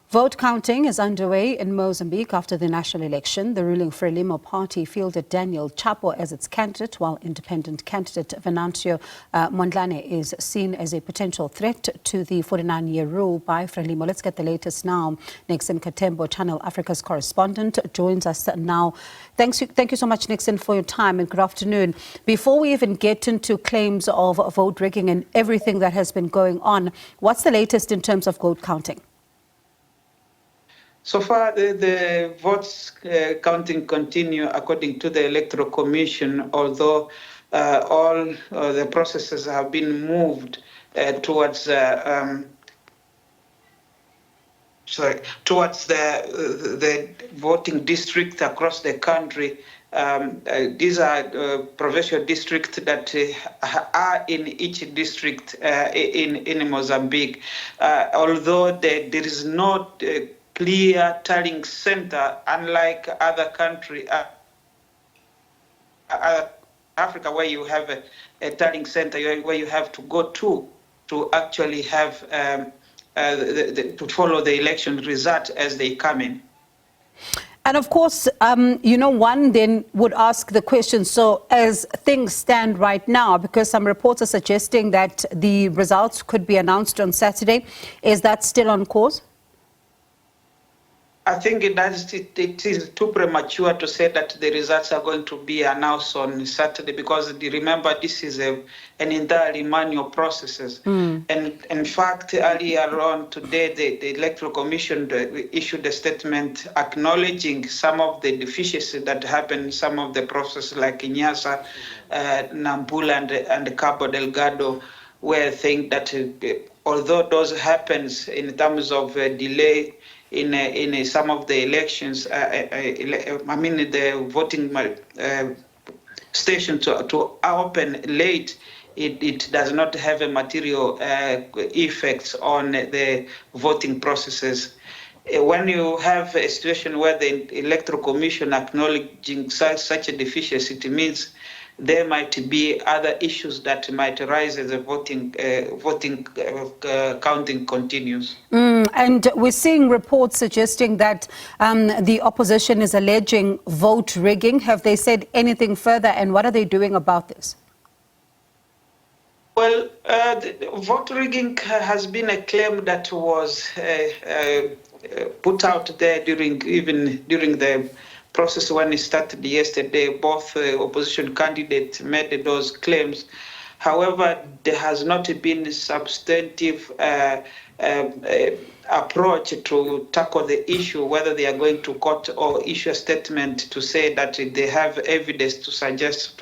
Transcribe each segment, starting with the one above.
Vote counting is underway in Mozambique after the national election. The ruling Frelimo party fielded Daniel Chapo as its candidate, while independent candidate Venancio Mondlane is seen as a potential threat to the 49-year rule by Frelimo. Let's get the latest now. Nixon Katembo, Channel Africa's correspondent, joins us now. Thank you so much, Nixon, for your time, and good afternoon. Before we even get into claims of vote rigging and everything that has been going on, what's the latest in terms of vote counting? So far, the votes counting continue according to the Electoral Commission, although all the processes have been moved towards the voting district across the country. These are provincial districts that are in each district in Mozambique. Although there is no clear tallying center, unlike other countries, Africa, where you have a tallying center where you have to go to actually have to follow the election result as they come in. And of course, one then would ask the question, so as things stand right now, because some reports are suggesting that the results could be announced on Saturday, is that still on course? I think it is too premature to say that the results are going to be announced on Saturday, because remember, this is an entirely manual process. And in fact, earlier on today, the Electoral Commission issued a statement acknowledging some of the deficiencies that happened in some of the processes, like in Nyasa, Nampula, and Cabo Delgado, where I think that although those happens in terms of delay in some of the elections, the voting station to open late, it does not have a material effects on the voting processes. When you have a situation where the Electoral Commission acknowledging such a deficiency, it means there might be other issues that might arise as the voting counting continues. And we're seeing reports suggesting that the opposition is alleging vote rigging. Have they said anything further, and what are they doing about this? Well, vote rigging has been a claim that was put out there during the process when it started yesterday. Both opposition candidates made those claims. However, there has not been a substantive approach to tackle the issue, whether they are going to court or issue a statement to say that they have evidence to suggest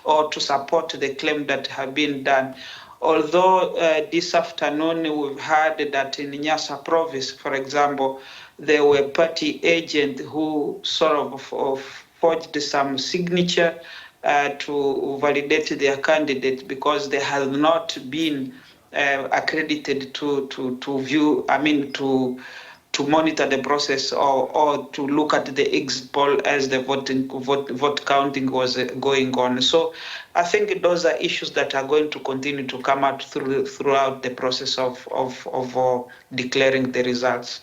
or to support the claim that have been done. Although this afternoon we've heard that in Nyasa province, for example, there were party agents who sort of forged some signature to validate their candidate, because they have not been accredited to view, to monitor the process or to look at the exit poll as the vote counting was going on. So I think those are issues that are going to continue to come out throughout the process of declaring the results.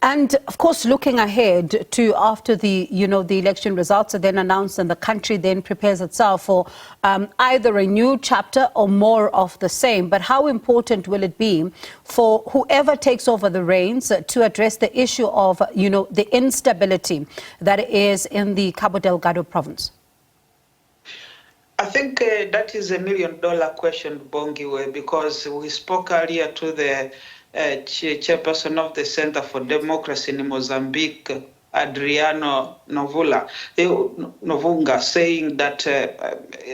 And of course, looking ahead to after the election results are then announced and the country then prepares itself for either a new chapter or more of the same. But how important will it be for whoever takes over the reins to address the issue of, the instability that is in the Cabo Delgado province? I think that is $1 million question, Bongiwe, because we spoke earlier to the chairperson of the Center for Democracy in Mozambique, Adriano Novunga, saying that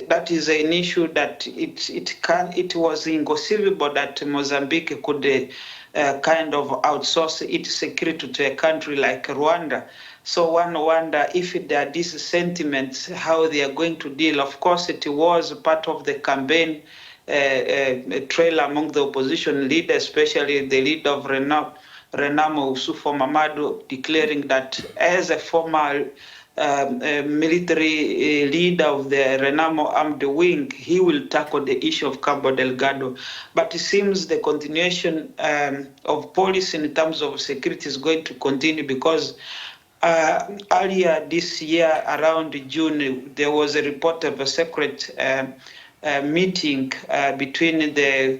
that is an issue that it was inconceivable that Mozambique could kind of outsource its security to a country like Rwanda. So one wonder if there are these sentiments, how they are going to deal. Of course, it was part of the campaign trail among the opposition leaders, especially the leader of Renamo Usufo Mamadu, declaring that as a former military leader of the Renamo Armed Wing, he will tackle the issue of Cabo Delgado. But it seems the continuation of policy in terms of security is going to continue, because earlier this year, around June, there was a report of a secret meeting between the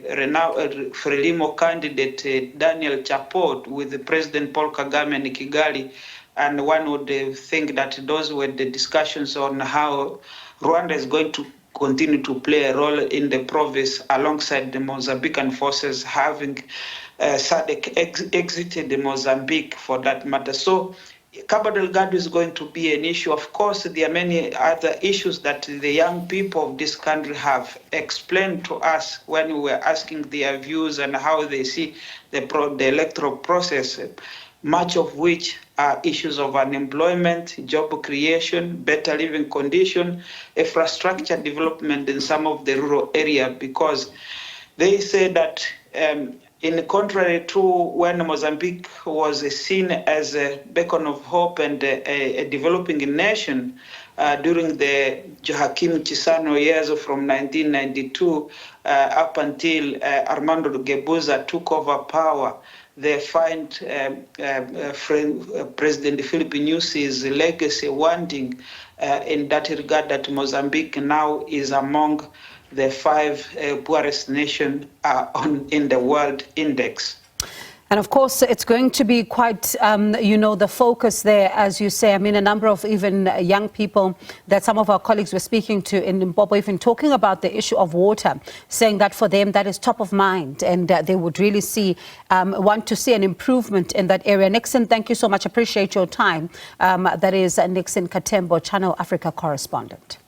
Frelimo candidate Daniel Chapo with the President Paul Kagame in Kigali. And one would think that those were the discussions on how Rwanda is going to continue to play a role in the province alongside the Mozambican forces, having SADC exited Mozambique for that matter. So Cabo Delgado is going to be an issue. Of course, there are many other issues that the young people of this country have explained to us when we were asking their views and how they see the electoral process, much of which are issues of unemployment, job creation, better living condition, infrastructure development in some of the rural areas, because they say that in contrary to when Mozambique was seen as a beacon of hope and a developing nation during the Joaquim Chissano years from 1992 up until Armando Guebuza took over power, they find President Filipe Nyusi's legacy wanting in that regard, that Mozambique now is among the 5 poorest nations in the world index. And of course, it's going to be quite, the focus there, as you say. I mean, a number of even young people that some of our colleagues were speaking to in Limpopo, even talking about the issue of water, saying that for them that is top of mind, and they would really want to see an improvement in that area. Nixon, thank you so much. Appreciate your time. That is Nixon Katembo, Channel Africa correspondent.